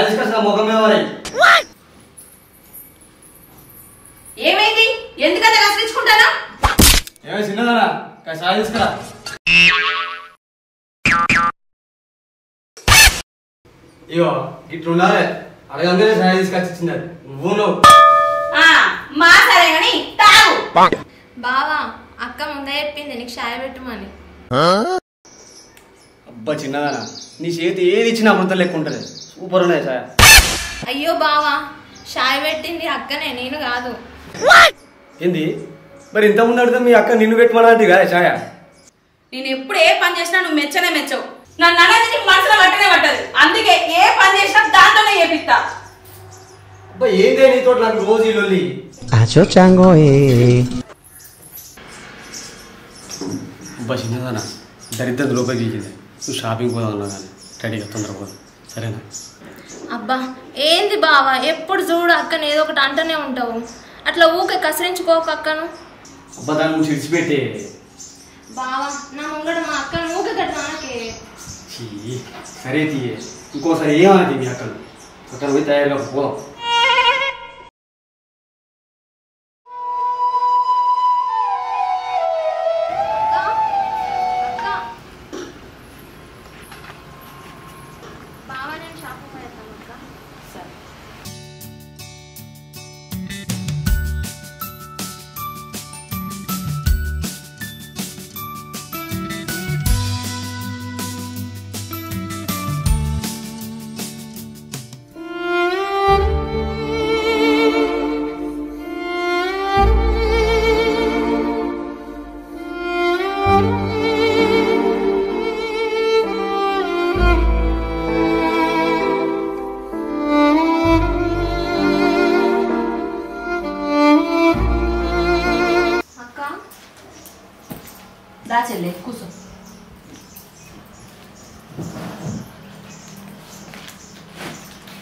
తీసుకొచ్చిన ముఖం మీద వారి ఏమైంది? ఎందుకంటే కసిరించుకుంటానా? ఏమో చిన్నదానా సాయి తీసుకురా. ఇగో ఇట్లు ఉండాలి అడగంగానే సాయి తీసుకొచ్చి ఇచ్చింది నువ్వు మా సరే గాని తాగు. బావా అక్క ముందే చెప్పింది నీకు చాయ్ పెట్టుమని. అబ్బా చిన్నదానా నీ చేతి ఏది ఇచ్చినా అమృతం లెక్క ఉంటుంది. సూపర్ ఉన్నాయి సాయ. అయ్యో బావా చాయ్ పెట్టింది అక్కనే నేను కాదు. ఏంది మరి ఇంత ముందు అడిగితే మీ అక్క నిన్ను పెట్టమన్నది కదా ఛాయ. నేను ఎప్పుడు ఏ పని చేసినా నువ్వు మెచ్చనే మెచ్చవు. నన్ను అనేది నీకు మనసులో పట్టనే పట్టదు. అందుకే ఏ పని చేసినా దాంతోనే చేపిస్తా. అబ్బా ఏందే నీతో నాకు రోజు ఈ లొల్లి. అబ్బా చిన్నదానా దరిద్రం లోపలికి ఇచ్చింది. నువ్వు షాపింగ్ పోదాం అన్నా కానీ రెడీగా తొందరగా పోదాం సరేనా? అబ్బా ఏంది బావా ఎప్పుడు చూడు అక్కని ఏదో ఒకటి అంటూనే ఉంటావు. అట్లా ఊకే కసిరించుకోక అక్కను. అబ్బా దాన్ని నువ్వు విడిచిపెట్టే. బావా నా ముంగడ మా అక్కను ఊకే కట్టాకే. సరే తీయే ఇంకోసారి ఏమన్నది మీ అక్కను. అక్కడ పోయి తయారుగా పోదాం. బావా నేను షాపింగ్ చేస్తాను అక్క. సరే దా చెల్లె కూర్చో.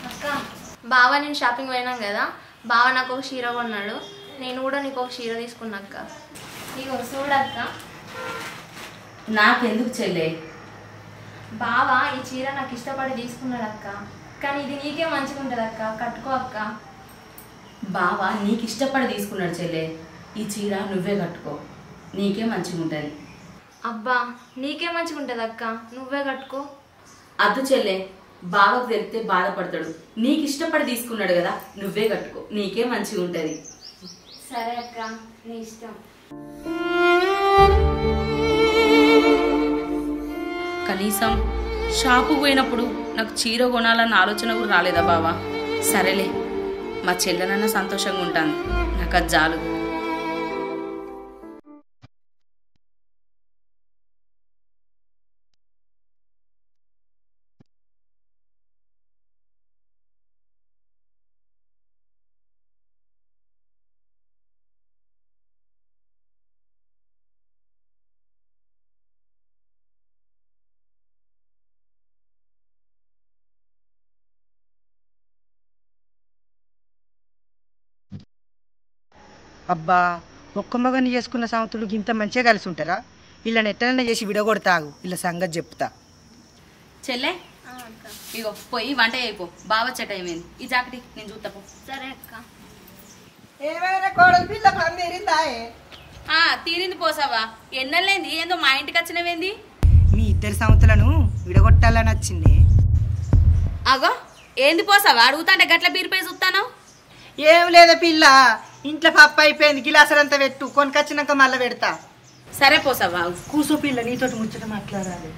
అక్క బావా నేను షాపింగ్ పోయినాం కదా బావ నాకు ఒక చీర కొన్నాడు. నేను కూడా నీకు ఒక చీర తీసుకున్నా అక్క. నీకు చూడక్క. నాకెందుకు చెల్లె? బావా ఈ చీర నాకు ఇష్టపడి తీసుకున్నాడు అక్క. కానీ ఇది నీకే మంచిగా ఉంటుంది అక్క, కట్టుకో అక్క. బావా నీకు ఇష్టపడి తీసుకున్నాడు చెల్లె. ఈ చీర నువ్వే కట్టుకో, నీకే మంచిగా ఉంటుంది. అబ్బా నీకే మంచిగా ఉంటుంది అక్క, నువ్వే కట్టుకో. అద్దు చెల్లె, బావకు తెలిస్తే బాధపడతాడు. నీకు ఇష్టపడి తీసుకున్నాడు కదా, నువ్వే కట్టుకో, నీకే మంచిగా ఉంటుంది. సరే అక్క నీ ఇష్టం. కనీసం షాపు పోయినప్పుడు నాకు చీర కొనాలన్న ఆలోచన కూడా రాలేదా బావా? సరేలే, మా చెల్లెనన్నా సంతోషంగా ఉంటాను, నాకు అది చాలు. అబ్బా ఒక్క మగని చేసుకున్న సంవత్సరాలు ఇంత మంచిగా కలిసి ఉంటారా? వీళ్ళని ఎట్టనన్నా చేసి విడగొడతాగు, వీళ్ళ సంగతి చెప్తా. చెల్లె ఇగో పోయి వంట అయిపో, బావ చెట్టు అయిపోయింది. ఈ జాకెట్ నేను చూస్తాపో. సరే అక్క. ఏమైనా కోడలు పిల్ల పని తీరిందాయే? తీరింది పోసావా? ఎన్నెళ్ళైంది ఏందో మా ఇంటికి వచ్చినవేంది? మీ ఇద్దరి సంవత్సరాలను విడగొట్టాలని వచ్చింది. అగో ఏంది పోసావా? అడుగుతాంటే గట్ల బీరిపోయి చూస్తాను. ఏం లేదా పిల్ల, ఇంట్లో పప్పు అయిపోయింది, గిలాసరంతా పెట్టు, కొనుకొచ్చినాక మళ్ళీ పెడతా. సరే పోసావా. కూసో పిల్ల, నీతో ముచ్చట మాట్లాడాలి.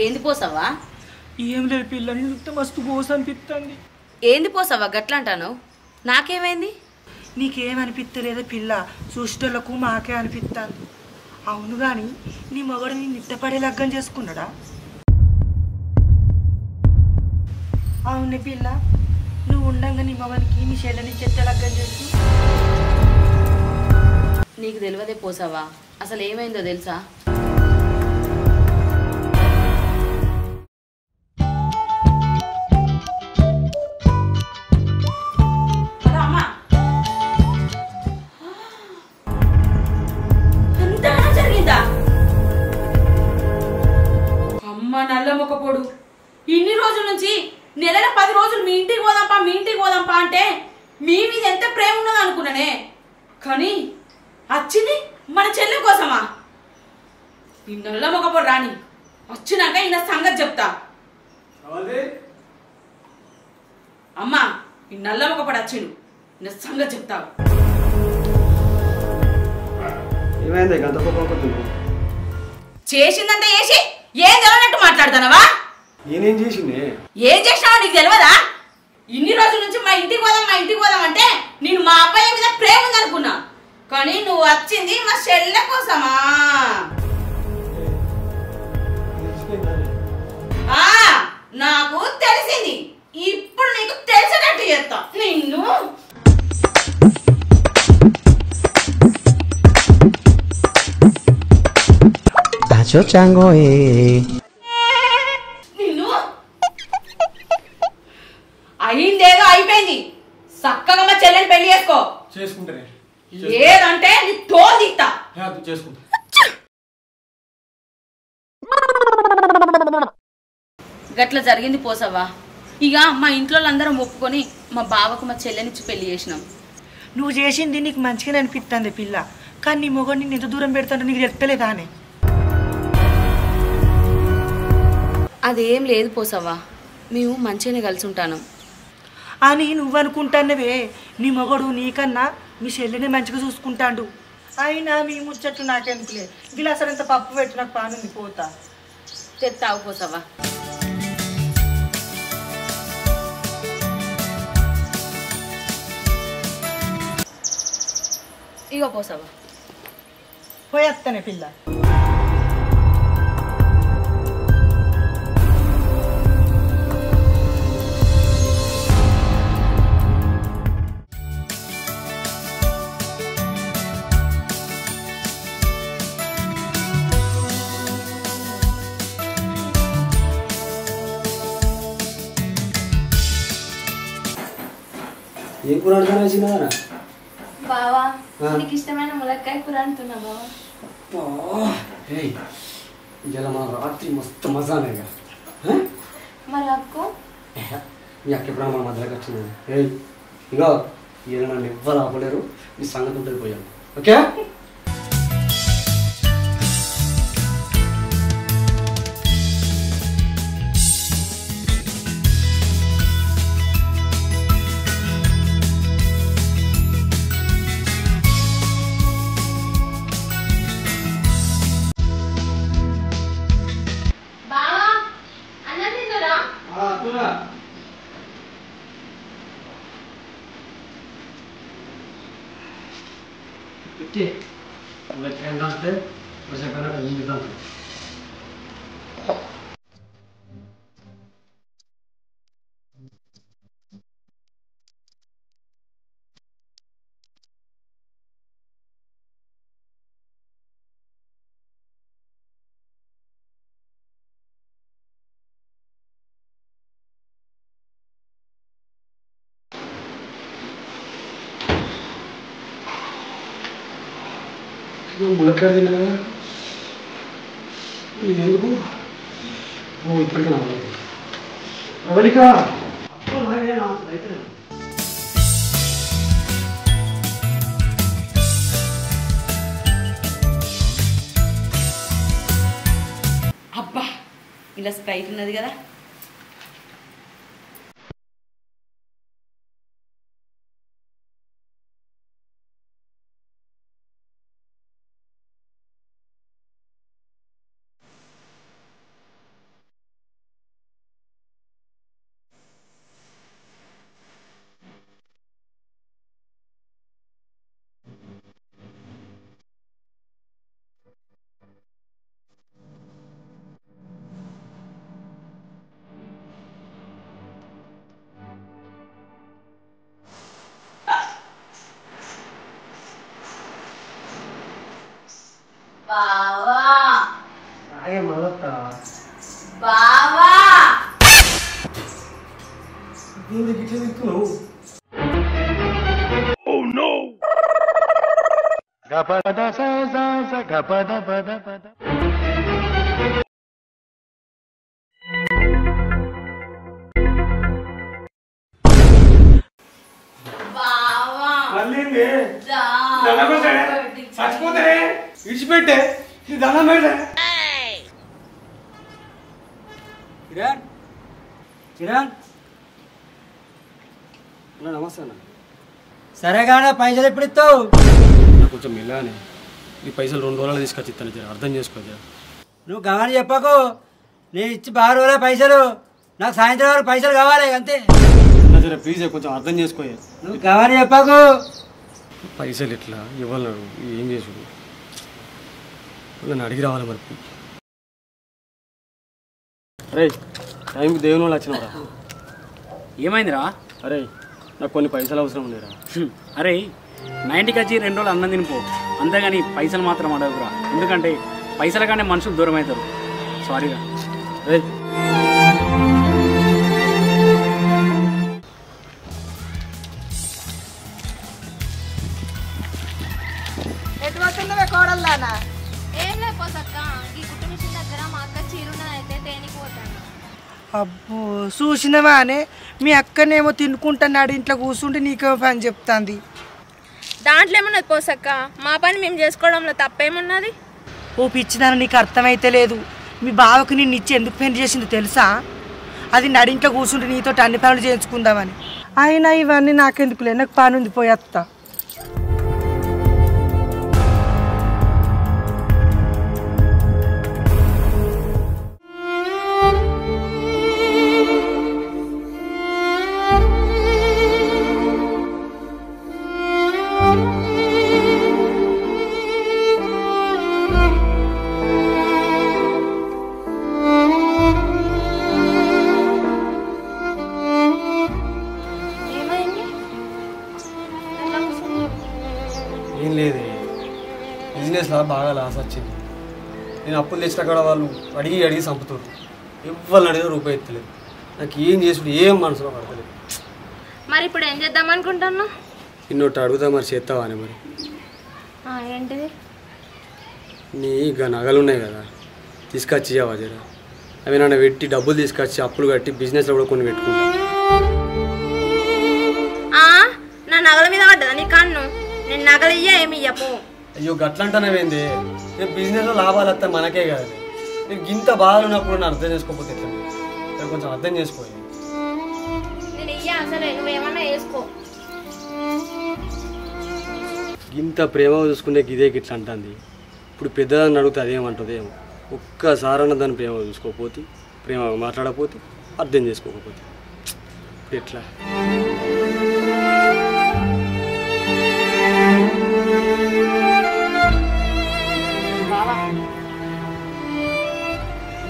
ఏంది పోసావా? ఏం లేదు పిల్ల, నేను మస్తు గోస అనిపిస్తుంది. ఏంది పోసావా గట్ల అంటాను? నాకేమైంది? నీకేమనిపిస్తలేదా పిల్ల? చూసేటోళ్ళకు మాకే అనిపిస్తుంది. అవును కానీ నీ మగడు నీ నిట్టపడే లగ్గం చేసుకున్నాడా? అవునే పిల్ల, నువ్వు ఉండంగా నీ మగనికి నీ చెల్లెని చెట్ట లగ్గం చేసి. నీకు తెలియదే పోసావా, అసలు ఏమైందో తెలుసా? అమ్మ నల్లమ్మకపోడు, ఇన్ని రోజుల నుంచి నెలల 10 రోజులు మీ ప్రేమ ఉన్నది అనుకున్నానే, కానీ వచ్చింది మన చెల్లె కోసమా? ఈ నల్ల మొగపోడు రాని వచ్చినాక ఈయన సంగతి చెప్తా. అమ్మా, ఈ నల్ల మొగపోడు వచ్చిండు, ఈయన సంగతి చెప్తావు. చేసిందంటే చేసి ఏం తెలియనట్టు మాట్లాడతానవా? నేనేం చేసింది? ఏం చేసినావో నీకు తెలియదా? ఇన్ని రోజుల నుంచి మా ఇంటికి పోదాం అంటే నేను మా అబ్బాయి మీద ప్రేమ ఉందనుకున్నా, కానీ నువ్వు వచ్చింది మా చెల్లె కోసమా? నాకు తెలిసింది, ఇప్పుడు నీకు తెలిసేటట్టు చేస్తా నిన్ను. నిన్ను అయిందేదో అయిపోయింది, చక్కగా మా చెల్లెని పెళ్లి చేసుకో. చేసుకుంటానే లేదంటే నీ తోలు తీస్తా. చేసుకుంటా. గట్ల జరిగింది పోసవ్వా. ఇక మా ఇంట్లో అందరం ఒప్పుకొని మా బావకు మా చెల్లెనిచ్చి పెళ్లి చేసినాం. నువ్వు చేసింది నీకు మంచిగానే అనిపిస్తుంది పిల్ల, కానీ నీ మొగడు నిన్ను ఎంత దూరం పెడతాడో నీకు చెప్తలేదా అని? అదేం లేదు పోసవ్వా, మేము మంచిగానే కలిసి ఉంటాను అని నువ్వు అనుకుంటానవే. నీ మొగడు నీకన్నా మీ చెల్లెనే మంచిగా చూసుకుంటాడు. అయినా మీ ముచ్చట్లు నాకెందుకులే, గిలాసరి ఎంత పప్పు పెట్టి నాకు పానుంది పోతా. తెత్తావు పోసవ్వా. ఇగో పోసవ్వా. పోయేస్తానే పిల్ల. ఏ కూర అంటున్నా? బావా, నీకు ఇష్టమైన ములక్కాయ కూర అంటున్నా బావా. ఇలా మన రాత్రి మస్తు మజానేగా. మరి అక్కు మీ అక్క ఎప్పుడు మన మధ్యలోకి వచ్చింది. ఇగో ఇలా నన్ను ఎవ్వరు ఆపలేరు, మీ సంగతి ఉంటుంది పోయాను. ఓకే ఏంటంటే ములక్కాయ తిన్నా ఎందుకు ఇప్పటికీ నమ్మలేదు. అవలిక అబ్బా, ఇలా స్ప్రైట్ ఉన్నది కదా. బావా బావా బావా మళ్ళీ చచ్చిపోతే విడిచిపెట్టే నీ దండం పెట్టే. కిరణ్ కిరణ్ అన్న నమస్తే అన్న. సరే కానీ పైసలు ఎప్పుడు ఇస్తావు? నాకు కొంచెం మెల్లగానే ఈ పైసలు 2 రోజులు తీసుకొచ్చి ఇస్తాను జర అర్థం చేసుకో జర. నువ్వు గమని చెప్పకు, నేను ఇచ్చి 6 రోజుల పైసలు, నాకు సాయంత్రం వరకు పైసలు కావాలి అంతే. అన్న జర ప్లీజ్ కొంచెం అర్థం చేసుకో. నువ్వు గమని చెప్పకు. పైసలు ఎట్లా ఇవ్వలేడు ఏం చేసుడు నన్ను అడిగి రావాలి మరి. అరే టైంకి దేవుని వాళ్ళు వచ్చినవరా. ఏమైందిరా? అరే నాకు కొన్ని పైసలు అవసరం ఉండేరా. అరే 90కి వచ్చి 2 రోజులు అన్నం తినిపో, అంతేగాని పైసలు మాత్రం అడగురా. ఎందుకంటే పైసల కానీ మనుషులు దూరం అవుతారు. సారీరా. రే ఎటువస్తున్నవే కోడల్లానా? ఏం లేకపోతక్క ఈ కుట్టు మిషన్ దగ్గర మా అక్క చీరున్నదైతే తేనికి పోతాను. అబ్బో చూసినవా అనే మీ అక్కనేమో తినుకుంటున్నాడు ఇంట్లో కూర్చుంటే నీకేమో పని చెప్తాంది. దాంట్లో ఏమన్నది పోసక్క, మా పని మేము చేసుకోవడంలో తప్పేమున్నది? ఓ పిచ్చిదాన నీకు అర్థమైతే లేదు. మీ బావకు నిన్ను ఇచ్చి ఎందుకు పెళ్లి చేసిందో తెలుసా? అది నడింట్లో కూర్చుంటే నీతో అన్ని పనులు చేయించుకుందామని. అయినా ఇవన్నీ నాకెందుకులే, నాకు పని ఉంది పోయేస్తా. ఏం లేదు, బిజినెస్లో బాగా లాస్ వచ్చింది. నేను అప్పులు తెచ్చిన కూడా వాళ్ళు అడిగి చంపుతారు. ఎవరిని అడిగినా రూపాయి ఎత్తలేదు. నాకు ఏం చేసుడు ఏం మనసులో పడతలేదు. మరి ఇప్పుడు ఏం చేద్దాం అనుకుంటున్నా? ఇన్నోటి అడుగుతా మరి చేస్తావా అని. మరి ఏంటిది? నీ ఇక నగలు ఉన్నాయి కదా తీసుకొచ్చి ఇవ్వవా జర. అవి నన్ను పెట్టి డబ్బులు తీసుకొచ్చి అప్పులు కట్టి బిజినెస్లో కూడా కొన్ని పెట్టుకుంటా. నా నగల మీద పడ్డదా నీ కన్ను? నేను నగలు ఇయ్యా ఏమి ఇయ్యపో. అయ్యో గట్లంటానేవేంది? రేపు బిజినెస్లో లాభాలు వస్తే మనకే కాదు. నేను ఇంత బాధలు ఉన్నప్పుడు నన్ను అర్థం చేసుకోకపోతే ఎట్లా? రేపు కొంచెం అర్థం చేసుకోవాలి. నేను ఇయ్యా అసలే, నువ్వేమన్నా వేసుకో. ఇంత ప్రేమ చూసుకుంటే ఇదే గిట్లా అంటుంది. ఇప్పుడు పెద్దదాన్ని అడిగితే అదేమంటుంది ఏమో. ఒక్కసారన్న దాన్ని ప్రేమ చూసుకోకపోతే, ప్రేమ మాట్లాడకపోతే, అర్థం చేసుకోకపోతే ఎట్లా?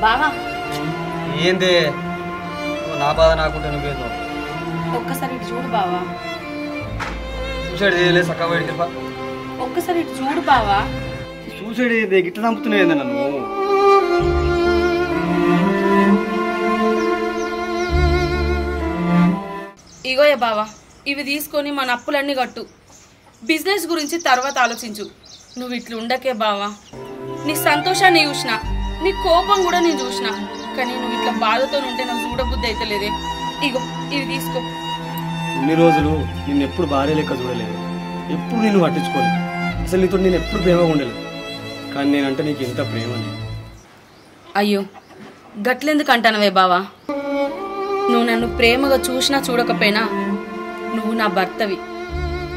బావా ఏంది నా బాధ నాకుంటే నువ్వేందో. ఒక్కసారి ఇటు చూడు బావా. సూసైడ్ చేయలే చక్కగా బయటికి వెళ్ళిపా. ఒక్కసారి ఇటు చూడు బావా. సూసైడ్ అయితే గిట్ల చంపుతున్నాయి నన్ను. ఇగోయే బావా, ఇవి తీసుకొని మన అప్పులన్నీ కట్టు. బిజినెస్ గురించి తర్వాత ఆలోచించు. నువ్వు ఇట్లా ఉండకే బావా. నీ సంతోషాన్ని చూసిన, నీ కోపం కూడా నేను చూసిన, కానీ నువ్వు ఇట్లా బాధతో ఉంటే నాకు చూడబుద్ధి అయితే లేదే. ఇగో ఇవి తీసుకో. ఇన్ని రోజులు నిన్ను ఎప్పుడు భార్య లెక్క చూడలేదు, ఎప్పుడు నిన్ను పట్టించుకోలేదు. అసలు నీతో నేను ఎప్పుడు ప్రేమగా ఉండలేదు. కానీ నేనంటే నీకు ఎంత ప్రేమ. అయ్యో గట్లెందుకు అంటానవే బావా? నువ్వు నన్ను ప్రేమగా చూసినా చూడకపోయినా నువ్వు నా భర్తవి.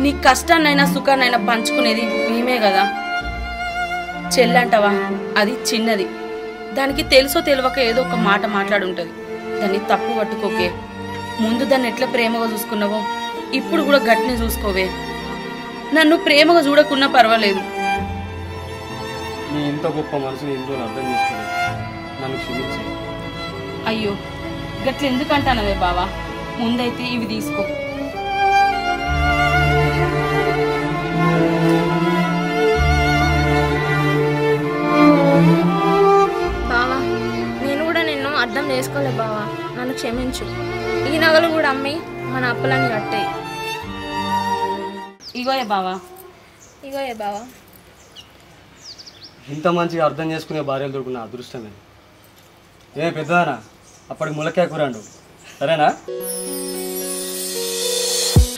నీ కష్టాన్నైనా సుఖాన్నైనా పంచుకునేది మేమే కదా. చెల్లంటవా, అది చిన్నది. దానికి తెలుసో తెలియక ఏదో ఒక మాట మాట్లాడుంటుంది. దాన్ని తప్పు పట్టుకోకే. ముందు దాన్ని ఎట్లా ప్రేమగా చూసుకున్నావో ఇప్పుడు కూడా గట్టిని చూసుకోవే. నన్ను ప్రేమగా చూడకున్నా పర్వాలేదు. నీ ఇంత గొప్ప మనసుని ఎంతో అర్థం చేసుకోలేదు. నన్ను క్షమించే. అయ్యో గట్ల ఎందుకంటానవే బావా? ముందైతే ఇవి తీసుకో. బావా నేను కూడా నిన్ను అర్థం చేసుకోలే బావా, నన్ను క్షమించు. ఈ నగలు కూడా అమ్మి మన అప్పులన్నీ కట్టాయి. ఇగోయే బావా. ఇగోయే బావా. ఇంత మంచిగా అర్థం చేసుకునే భార్యలు దొరుకున్న అదృష్టమే. ఏ పెద్దదానా అప్పటికి ములకాయ కూరండు. సరేనా?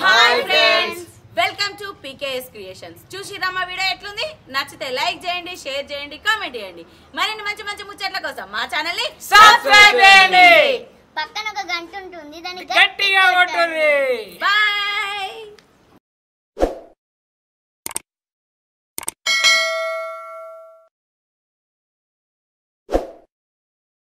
Hi friends, welcome to PKS creations. చూసిరా మా వీడియో ఎట్లుంది? నచ్చితే లైక్ చేయండి, షేర్ చేయండి, కామెంట్ చేయండి. మరిన్ని మంచి మంచి ముచ్చట్ల కోసం మా ఛానల్ ని సబ్స్క్రైబ్ చేయండి. పక్కన ఒక గంట ఉంటుంది, దాన్ని గట్టిగా కొట్టండి. బాయ్.